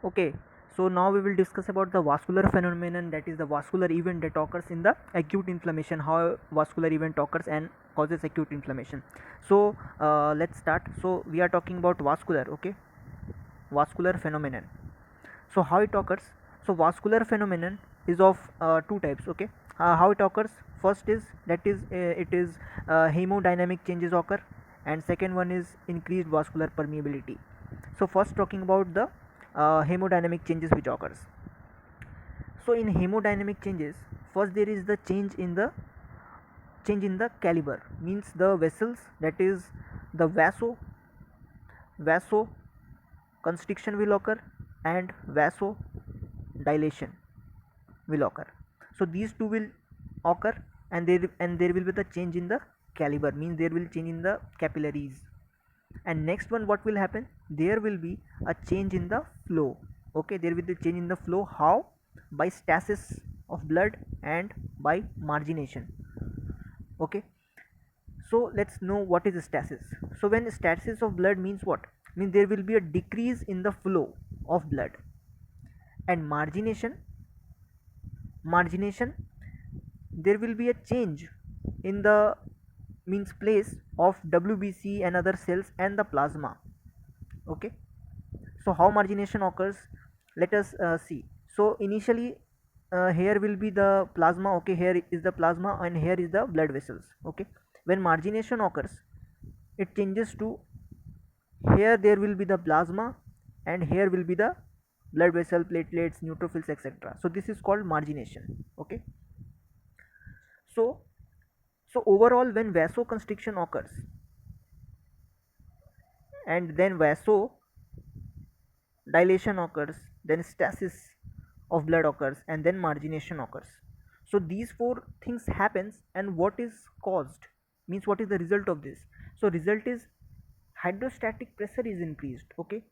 Okay, so now we will discuss about the vascular phenomenon, that is the vascular event that occurs in the acute inflammation, how vascular event occurs and causes acute inflammation. So let's start. So we are talking about vascular, okay, vascular phenomenon. So how it occurs? So vascular phenomenon is of two types, okay. How it occurs? First is that is it is hemodynamic changes occur, and second one is increased vascular permeability. So first talking about the hemodynamic changes which occurs. So in hemodynamic changes, first there is the change in the caliber, means the vessels, that is the vaso constriction will occur and vasodilation will occur. So these two will occur, and there will be the change in the caliber, means there will change in the capillaries. And next one, what will happen? There will be a change in the flow. Okay, there will be change in the flow. How? By stasis of blood and by margination. Okay, so let's know what is stasis. So when stasis of blood means what? Means there will be a decrease in the flow of blood. And margination, there will be a change in the means place of WBC and other cells and the plasma. Okay, so how margination occurs? Let us see. So initially here will be the plasma. Okay, here is the plasma and here is the blood vessels. Okay, when margination occurs, it changes to, here there will be the plasma and here will be the blood vessel, platelets, neutrophils, etc. So this is called margination. Okay, so overall, when vasoconstriction occurs and then vasodilation occurs, then stasis of blood occurs, and then margination occurs. So these four things happens, and what is caused, means what is the result of this? So result is hydrostatic pressure is increased. Okay,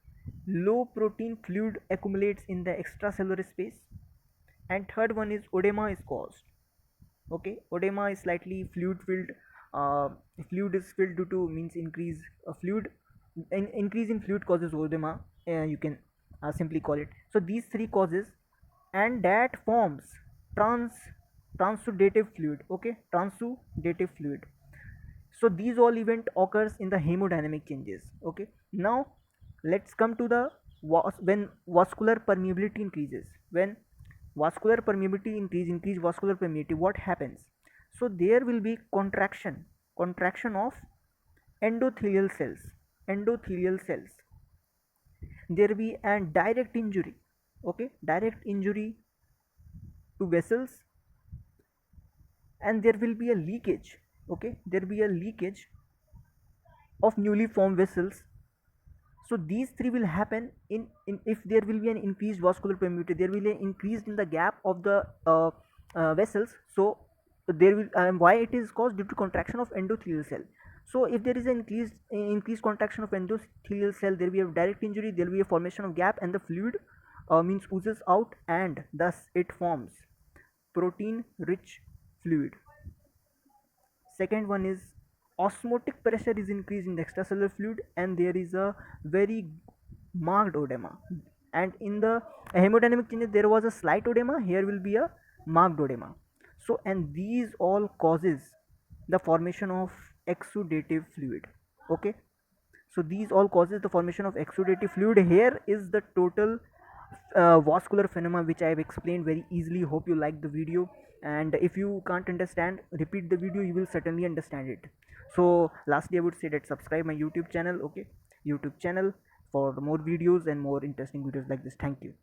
low protein fluid accumulates in the extracellular space, and third one is edema is caused. Okay, edema is slightly fluid filled, fluid is filled due to, means increase fluid, increase in fluid causes edema, you can simply call it. So these three causes, and that forms transudative fluid. Okay, transudative fluid. So these all event occurs in the hemodynamic changes. Okay, now let's come to the when vascular permeability increases. When vascular permeability increase vascular permeability, what happens? So there will be contraction of endothelial cells. There will be a direct injury. Okay, direct injury to vessels, and there will be a leakage. Okay, there will be a leakage of newly formed vessels. So these three will happen in if there will be an increased vascular permeability, there will be an increase in the gap of the vessels. So there will, why it is caused? Due to contraction of endothelial cell. So if there is an increased contraction of endothelial cell, there will be a direct injury, there will be a formation of gap, and the fluid means oozes out, and thus it forms protein rich fluid. Second one is osmotic pressure is increased in the extracellular fluid, and there is a very marked edema. And in the hemodynamic changes, there was a slight edema, here will be a marked edema. So and these all causes the formation of exudative fluid. Okay, so these all causes the formation of exudative fluid. Here is the total vascular phenomena which I have explained very easily. Hope you like the video, and if you can't understand, repeat the video, you will certainly understand it. So lastly, I would say that subscribe my YouTube channel. Okay, YouTube channel, for more videos and more interesting videos like this. Thank you.